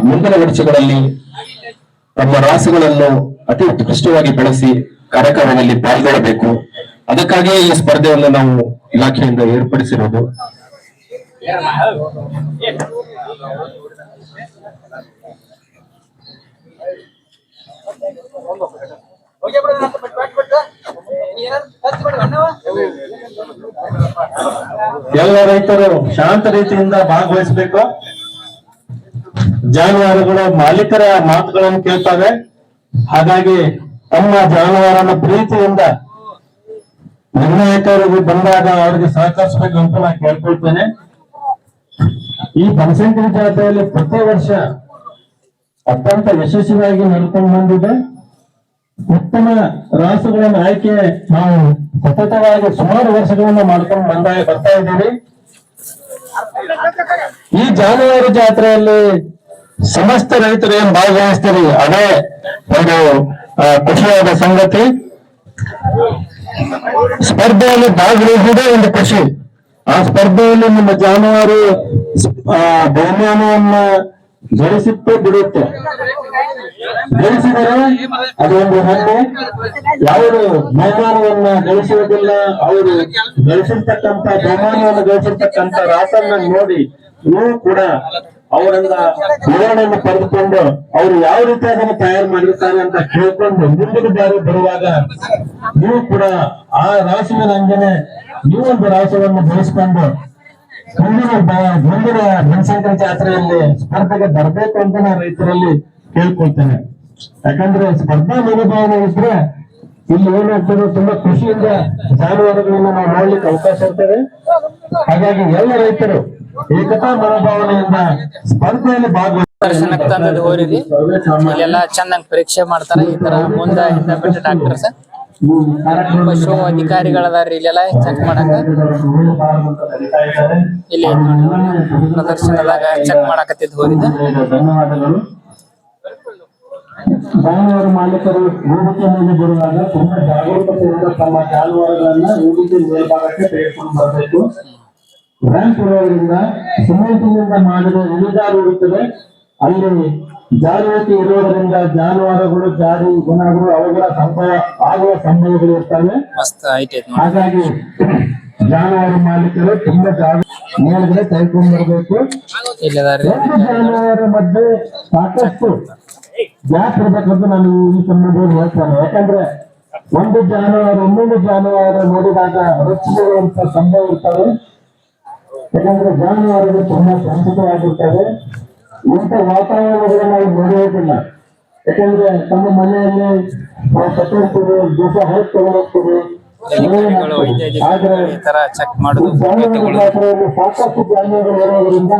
ಮುಂದಿನ ವರ್ಷಗಳಲ್ಲಿ ತಮ್ಮ ರಾಸುಗಳನ್ನು ಅತಿ ಉತ್ಕೃಷ್ಟವಾಗಿ ಬೆಳೆಸಿ ಕಾರ್ಯಕ್ರಮದಲ್ಲಿ ಪಾಲ್ಗೊಳ್ಳಬೇಕು. ಅದಕ್ಕಾಗಿಯೇ ಈ ಸ್ಪರ್ಧೆಯನ್ನು ನಾವು ಇಲಾಖೆಯಿಂದ ಏರ್ಪಡಿಸಿರೋದು. ಎಲ್ಲ ರೈತರು ಶಾಂತ ರೀತಿಯಿಂದ ಭಾಗವಹಿಸಬೇಕು. ಜಾನುವಾರುಗಳು ಮಾಲೀಕರ ಮಾತುಗಳನ್ನು ಕೇಳ್ತವೆ. ಹಾಗಾಗಿ ತಮ್ಮ ಜಾನುವಾರನ ಪ್ರೀತಿಯಿಂದ ನಿರ್ಣಾಯಕರಿಗೆ ಬಂದಾಗ ಅವರಿಗೆ ಸಹಕರಿಸಬೇಕು ಅಂತ ನಾನು ಕೇಳ್ಕೊಳ್ತೇನೆ. ಈ ಬನಶಂಕರಿ ಜಾತ್ರೆಯಲ್ಲಿ ಪ್ರತಿ ವರ್ಷ ಅತ್ಯಂತ ಯಶಸ್ವಿಯಾಗಿ ನಡ್ಕೊಂಡು ಬಂದಿದೆ. ಉತ್ತಮ ರಾಸುಗಳನ್ನು ಆಯ್ಕೆ ನಾವು ಸತತವಾಗಿ ಸುಮಾರು ವರ್ಷಗಳನ್ನ ಮಾಡ್ಕೊಂಡು ಬರ್ತಾ ಇದ್ದೀವಿ. ಈ ಜಾನುವಾರು ಜಾತ್ರೆಯಲ್ಲಿ ಸಮಸ್ತ ರೈತರು ಏನ್ ಭಾಗವಹಿಸ್ತೀರಿ ಅದೇ ಒಂದು ಖುಷಿಯಾದ ಸಂಗತಿ. ಸ್ಪರ್ಧೆಯಲ್ಲಿ ಭಾಗವಹಿಸುವುದೇ ಒಂದು ಖುಷಿ. ಆ ಸ್ಪರ್ಧೆಯಲ್ಲಿ ನಿಮ್ಮ ಜಾನುವಾರು ಬಹುಮಾನವನ್ನ ಗಳಿಸಿಟ್ಟು ಬಿಡುತ್ತೆ. ಗಳಿಸಿದರೆ ಅದೊಂದು ಹೆಮ್ಮೆ. ಯಾರು ಬಹುಮಾನವನ್ನ ಗಳಿಸುವುದಿಲ್ಲ, ಅವರು ಗಳಿಸಿರ್ತಕ್ಕಂಥ ಬಹುಮಾನವನ್ನು ಗಳಿಸಿರ್ತಕ್ಕಂಥ ರಾಸನ್ನ ನೋಡಿ ನೀವು ಕೂಡ ಅವರಿಂದ ವಿವರಣೆಯನ್ನು ಪಡೆದುಕೊಂಡು ಅವರು ಯಾವ ರೀತಿ ಅದನ್ನು ತಯಾರು ಮಾಡಿರ್ತಾರೆ ಅಂತ ಕೇಳ್ಕೊಂಡು ಮುಂದಿನ ಬಾರಿ ಬರುವಾಗ ನೀವು ಕೂಡ ಆ ರಾಸುವಿನ ಹಂಗನೆ ನೀವೊಂದು ರಾಸವನ್ನು ಬೆಳೆಸ್ಕೊಂಡು ಮುಂದಿನ ಬನಶಂಕರಿ ಜಾತ್ರೆಯಲ್ಲಿ ಸ್ಪರ್ಧೆಗೆ ಬರಬೇಕು ಅಂತ ನಾನು ರೈತರಲ್ಲಿ ಕೇಳ್ಕೊಳ್ತೇನೆ. ಯಾಕಂದ್ರೆ ಸ್ಪರ್ಧಾ ಮನೋಭಾವನೆ ಇದ್ರೆ ಇಲ್ಲಿ ಏನಾಗ್ತದೆ, ತುಂಬಾ ಖುಷಿಯಿಂದ ಜಾನುವಾರುಗಳನ್ನ ನಾವು ನೋಡ್ಲಿಕ್ಕೆ ಅವಕಾಶ ಇರ್ತದೆ. ಹಾಗಾಗಿ ಎಲ್ಲ ರೈತರು ಏಕತಾ ಮನೋಭಾವನೆಯಿಂದ ಸ್ಪರ್ಧೆಯಲ್ಲಿ ದರ್ಶನಕ್ಕೆ ತಂದದ್ದು ಹೋರಿದಿ ಇಲ್ಲೆಲ್ಲ ಚೆನ್ನಾಗಿ ಪರೀಕ್ಷೆ ಮಾಡ್ತಾರ. ಈ ತರ ಮುಂದ ಹಿಂದ ಬಿಟ್ಟು ಡಾಕ್ಟರ್ಸ್ ಪಶು ಅಧಿಕಾರಿಗಳದಾರ್ರಿ ಇಲ್ಲೆಲ್ಲ ಚೆಕ್ ಮಾಡಕ. ಇಲ್ಲಿ ಪ್ರದರ್ಶನದಾಗ ಚೆಕ್ ಮಾಡಕತ್ತಿದ್ ಹೋರಿದ. ಜಾನುವಾರು ಮಾಲೀಕರು ವೇದಿಕೆ ಮೇಲೆ ಬರುವಾಗ ತುಂಬಾ ಜಾಗರೂಕತೆಯಿಂದ ತಮ್ಮ ಜಾನುವಾರುಗಳನ್ನ ವೇದಿಕೆ ಮೇಲ್ಭಾಗಕ್ಕೆ ತೆಗೆದುಕೊಂಡು ಬರಬೇಕು. ರ್ಯಾಂಪ್ ಇರೋದ್ರಿಂದ ಸಿಮೆಂಟಿನಿಂದ ಮಾಡಿದ ಇಳಿಜಾರು ಇರುತ್ತದೆ. ಅಲ್ಲಿ ಜಾಗೃತಿ ಇರುವುದರಿಂದ ಜಾನುವಾರುಗಳು ಜಾರಿ ಏನಾದ್ರು ಅವುಗಳ ಸಂಭವ ಆಗುವ ಸಂಭವಗಳು ಇರ್ತವೆ. ಹಾಗಾಗಿ ಜಾನುವಾರು ಮಾಲೀಕರು ತುಂಬಾ ಮೇಲ್ಗಡೆ ತೆಗೆದುಕೊಂಡು ಬರಬೇಕು. ಜಾನುವಾರು ಮಧ್ಯೆ ಸಾಕಷ್ಟು ಗ್ಯಾಪ್ ಇರ್ಬೇಕಂತ ನಾನು ಈ ಸಂದರ್ಭದಲ್ಲಿ ಹೇಳ್ತೇನೆ. ಯಾಕಂದ್ರೆ ಒಂದು ಜಾನುವಾರು ಇನ್ನೊಂದು ಜಾನುವಾರು ನೋಡಿದಾಗ ರಕ್ಷಿಸುವಂತ ಸಂಭವ ಇರ್ತವೆ. ಯಾಕಂದ್ರೆ ಜಾನುವಾರುಗಳು ತುಂಬಾ ಸಂಚಿತವಾಗಿರ್ತವೆ. ಇಂಥ ವಾತಾವರಣಗಳು ನಾವು ನೋಡುವುದಿಲ್ಲ. ಯಾಕಂದ್ರೆ ತಮ್ಮ ಮನೆಯಲ್ಲಿ ಕಟ್ಟಿರ್ತೀವಿ, ದಿವಸ ಹೊತ್ತು ತಗೊಂಡೋಗ್ತೀವಿ. ಆದ್ರೆ ಜಾನುವಾರು ಸಾಕಷ್ಟು ಜಾನುವಾರುಗಳು ಇರೋದ್ರಿಂದ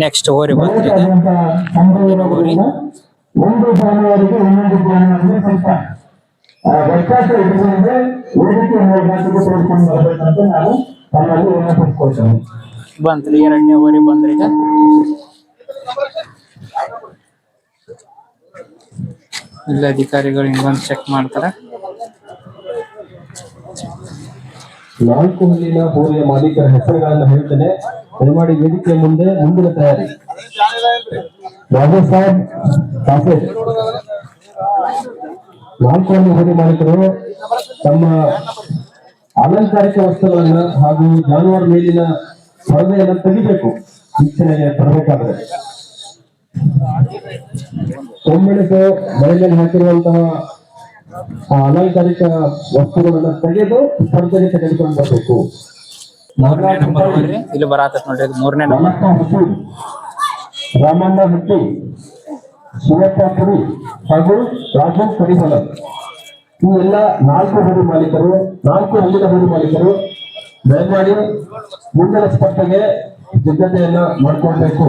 ನೆಕ್ಸ್ಟ್ ಹೋರಿ ಬಂದ್ರಿ. ಒಂದು ಜಾನುವಾರಿಗೆ ಇನ್ನೊಂದು ಜಾನುವಾರಿಗೆ ಸ್ವಲ್ಪ ವ್ಯತ್ಯಾಸ ಇದ್ರಿಂದ ವೇದಿಕೆ ಮೇಲ್ಭಾಗಕ್ಕೆ ತೋರಿಸ್ಕೊಂಡು ಬರ್ಬೇಕಂತ ನಾನು ತಮ್ಮಲ್ಲಿ ವಿನಂತಿಸ್ಕೊಳ್ತೇನೆ. ಬಂತ್ರಿ ಎರಡನೇ ಹೋರಿ ಬಂದ್ರಿ. ಈಗ ಇಲ್ಲ ಅಧಿಕಾರಿಗಳು ಹಿಂಗೊಂದು ಚೆಕ್ ಮಾಡ್ತಾರ. 4 ಹಲ್ಲಿನ ಹೋರಿಯ ಮಾಲೀಕರ ಹೆಸರುಗಳನ್ನ ಹೇಳ್ತೇನೆ. ದಯಮಾಡಿ ವೇದಿಕೆಯ ಮುಂದಿನ ತಯಾರಿ. ರಾಜು ಸಾಹೇಬ್ ಕಾಫೆ 4 ಹಲ್ಲಿ ಹೋರಿ ಮಾಲೀಕರು ತಮ್ಮ ಅಲಂಕಾರಿಕ ವಸ್ತುಗಳನ್ನ ಹಾಗೂ ಜಾನುವಾರು ಮೇಲಿನ ಸ್ಪರ್ಧೆಯನ್ನ ತೆಗಿಬೇಕು. ವೀಕ್ಷಣೆಗೆ ತರಬೇಕಾದ್ರೆ ಒಮ್ಮೆಣಸು ಮೈಮೇಲೆ ಹಾಕಿರುವಂತಹ ಅಲಂಕಾರಿಕ ವಸ್ತುಗಳನ್ನ ತೆಗೆದು ಸ್ಪರ್ಧೆಗೆ ತೆಗೆದುಕೊಂಡು ಬರಬೇಕು. ಇಲ್ಲಿ ಬರತ್ತ ನೋಡ್ರಿ. 3ನೇ ನಂಬರ್ ರಾಮಣ್ಣ ಹಟ್ಟಿ, ಶಿವಪ್ಪ ಪುರಿ ಹಾಗೂ ರಾಜು ಕರಿಬಲ. ಈ ಎಲ್ಲ 4 ಹೋರಿ ಮಾಲೀಕರು, 4 ಹಲ್ಲಿನ ಹೋರಿ ಮಾಲೀಕರು ದಯಮಾಡಿ ಮುಂದಿನ ಸ್ಪರ್ಧೆಗೆ ಸಿದ್ಧತೆಯನ್ನ ಮಾಡ್ಕೊಳ್ಬೇಕು.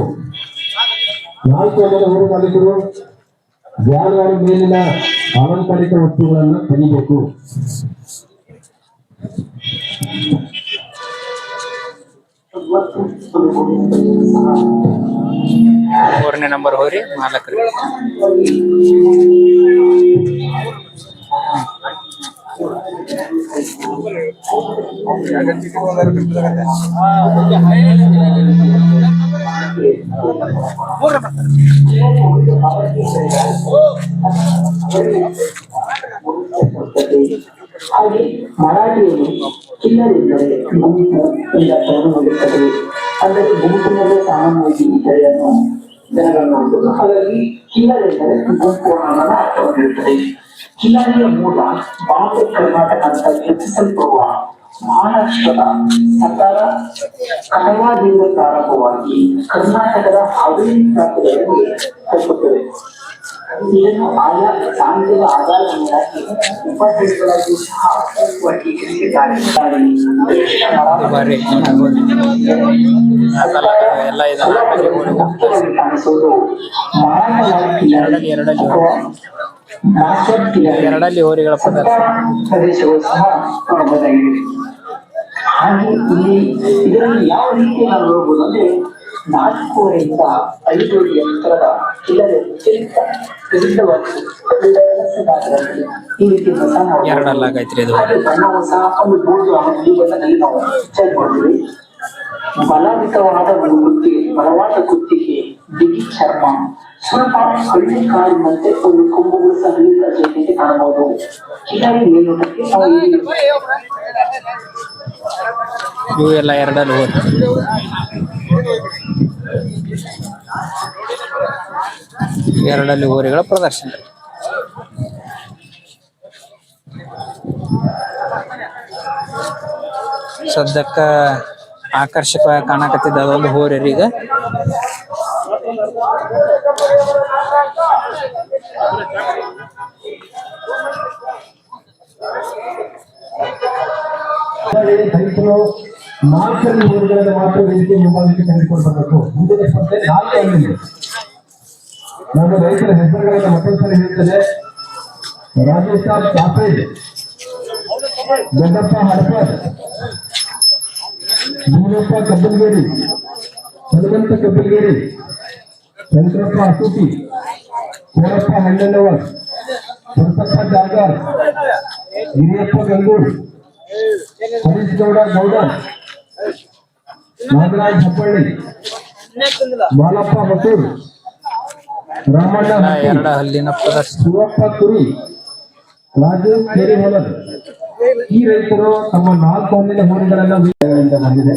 4 ಹಲ್ಲಿನ ಹೋರಿ ಮಾಲೀಕರು ಜಾನುವಾರು ಮೇಲಿನ ಅಲಂಕಾರಿಕ ವಸ್ತುಗಳನ್ನು ತೆಗಿಬೇಕು. ಮೂರನೇ ನಂಬರ್ ಹೋರಿ ಮಾಲಕರು. ಹಾಗೆ ಮರಾಠಿಯಲ್ಲಿ ಚಿಲ್ಲರೆಂದರೆ ಗುಂಪು ಎಂಬ ಶರಣವಾಗುತ್ತದೆ. ಅಂದರೆ ಗುಂಪಿನಲ್ಲೇ ಸಾಮಾನ್ಯವಾಗಿ ಇತರೆಯನ್ನು ಜನಗಳನ್ನು ನೋಡುವುದು. ಹಾಗಾಗಿ ಚಿಲ್ಲರೆಂದರೆ ಗುಂಪು ಅನ್ನೋದನ್ನ ಅರ್ಥವಾಗಿರುತ್ತದೆ. ಚಿಲ್ಲರೆಯ ಮೂಲ ಭಾರತ ಕರ್ನಾಟಕ ಅಂತ ಗುರುತಿಸಲ್ಪಡುವ ಮಹಾರಾಷ್ಟ್ರದ ಸತಾರ ಕಟವಾದಿಂದ ಪ್ರಾರಂಭವಾಗಿ ಕರ್ನಾಟಕದ ಹಾವೇರಿ ಪ್ರಾಂತ್ಯಗಳಲ್ಲಿ ತಲುಪುತ್ತದೆ. ಇದನ್ನು ಆಯಾ ಪ್ರಾಂತ್ಯದ ಆಧಾರದ ಮೇಲಾಗಿ ಉಪಸ್ಥಿತಿಗಳಾಗಿ ಸಹ ವರ್ಗೀಕರಿಸಿದ್ದಾರೆ. ಎಲ್ಲ ಇದನ್ನ ಕಾಣಿಸುವುದು ಎರಡಲ್ಲಿ ಹೋರಿಗಳ ಪ್ರದರ್ಶನ. ಪ್ರದೇಶಗಳು ಸಹ ಕಾಣಬಹುದಾಗಿದೆ. ಹಾಗೆ ಇದರಲ್ಲಿ ಯಾವ ರೀತಿ ನಾವು ನೋಡಬಹುದು ಅಂದ್ರೆ 4ರಿಂದ 5 ಎತ್ತರದ ಚಿಲ್ಲರೆ ಪ್ರಸಿದ್ಧವಾಗಿದೆ. ಈ ರೀತಿ ಎರಡಲ್ಲಾಗೈತ್ರಿ ಇದು. ಬಣ್ಣವು ಸಹ ಒಂದು ಬೋರ್ಡು ಈ ಬಣ್ಣದಲ್ಲಿ ನಾವು ಚೇಂಜ್ ಮಾಡ್ತೀವಿ. ಬಲವಿತವಾದ ಬಲವಾದ ಕುತ್ತಿಗೆ, ಬಿಗಿ ಚರ್ಮ, ಸ್ವಲ್ಪ ಹಳ್ಳಿ ಕಾರಿನಂತೆ ಒಂದು ಕೊಂಬುಗಳು ಸಹ ಜೊತೆಗೆ ಕಾಣಬಹುದು. ಚಿಲ್ಲರೆ ಮೇಲ್ನೋಟಕ್ಕೆ ಇವು ಎಲ್ಲ ಎರಡಲ್ಲಿ ಹೋರಿ. ಎರಡಲ್ಲಿ ಹೋರಿಗಳ ಪ್ರದರ್ಶನ. ಸದ್ಯಕ್ಕ ಆಕರ್ಷಕವಾಗಿ ಕಾಣಕತ್ತಿದ್ದ ಅದೊಂದು ಹೋರಿ ಈಗ. ರೈತರು 4 ಊರುಗಳಲ್ಲಿ ಮಾತ್ರ ವೇದಿಕೆ ಮುಂಭಾಗಕ್ಕೆ ತೆಗೆದುಕೊಂಡು ಮುಂದಿನ ಸ್ಪರ್ಧೆ 4 ನಾನು ರೈತರ ಹೆಸರುಗಳನ್ನು ಮತ್ತೊಂದ್ಸರಿ ಹೇಳ್ತೇನೆ. ರಾಜೇಶ್ ಚಾಪೆ, ಗಡ್ಡಪ್ಪ ಹಡಪರ್, ಭೀಮಪ್ಪ ಕಬ್ಬಲ್ಗೇರಿ, ಹನುಮಂತ ಕಬ್ಬಲ್ಗೇರಿ, ಶಂಕರಪ್ಪ ಅಸೂಟಿ, ಕೋರಪ್ಪ ಹಣ್ಣನವರ್, ಸಂತಪ್ಪ ಜಾಗಾರ್, ಹಿರಿಯಪ್ಪ ಗಂಗೂರ್, ಹರೀಶ್ ಗೌಡ ಗೌಡ, ನಾಗರಾಜ್ ಹಪ್ಪಳ್ಳಿ, ಮಾಲಪ್ಪ ಮಸೂರ್, ರಾಮಣ್ಣ ಎರಡು ಹಲ್ಲಿನ ಪ್ರದರ್ಶನ. ಶಿವಪ್ಪ ಕುರಿ, ರಾಜು ಕೇರಿಹೊಲರ್. ಈ ರೈತರು ತಮ್ಮ 4 ಹಲ್ಲಿನ ಹೋರಿಗಳೆಲ್ಲ ಬಂದಿದೆ.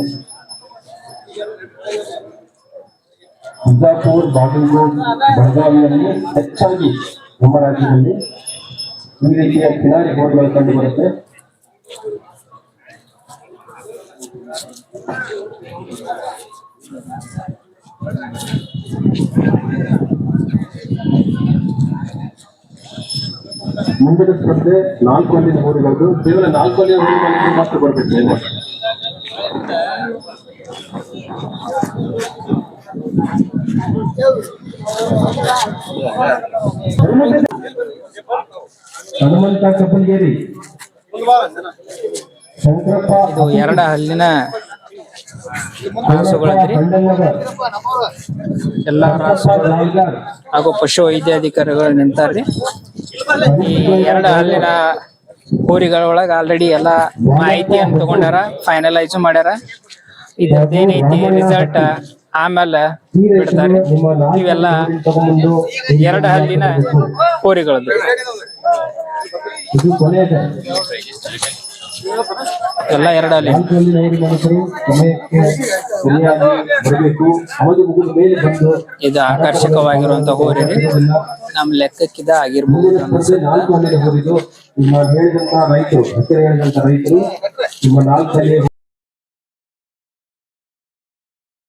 ಬಿಜಾಪುರ, ಬಾಗಲಕೋಟ್, ಬೆಳಗಾವಿಯಲ್ಲಿ ಹೆಚ್ಚಾಗಿ ನಮ್ಮ ರಾಜ್ಯದಲ್ಲಿ ಈ ರೀತಿಯ ಕಿಲಾರಿ ಹೋರಿಗಳು ಕಂಡು ಬರುತ್ತೆ. ಮುಂದಿನ ಸ್ಪರ್ಧೆ 4 ಹಲ್ಲಿನ ಹೋರಿಗಳು. ಕೇವಲ 4 ಹಲ್ಲಿನ ಹೋರಿಗಳಿಗೆ ಮಾತ್ರ ಬರಬೇಕು. ಹನುಮಂತ ಕಬ್ಬಲ್ಗೇರಿ, ಶಂಕರಪ್ಪ, ಇದು ಎರಡು ಹಲ್ಲಿನ ರಾಸುಗಳದ್ರಿ. ಎಲ್ಲ ರಾಸುಗಳು ಹಾಗೂ ಪಶು ವೈದ್ಯಾಧಿಕಾರಿಗಳು ನಿಂತಾರ್ರಿ. ಈ ಎರಡು ಹಲ್ಲಿನ ಹೋರಿಗಳೊಳಗ ಆಲ್ರೆಡಿ ಎಲ್ಲಾ ಮಾಹಿತಿಯನ್ನು ತಗೊಂಡಾರ, ಫೈನಲೈಸ್ ಮಾಡ್ಯಾರ. ಇದೇನೈತಿ ರಿಸಲ್ಟ್ ಆಮೇಲೆ ಬಿಡ್ತಾರೆ. ಇವೆಲ್ಲ ಎರಡು ಹಲ್ಲಿನ ಹೋರಿಗಳದ್ದು. ಎಲ್ಲ ಎರಡು ಹಲ್ಲಿ ಇದು ಆಕರ್ಷಕವಾಗಿರುವಂತ ಹೋರಿ. ನಮ್ ಲೆಕ್ಕಕ್ಕಿದ ಆಗಿರ್ಬಹುದು ರೈತರು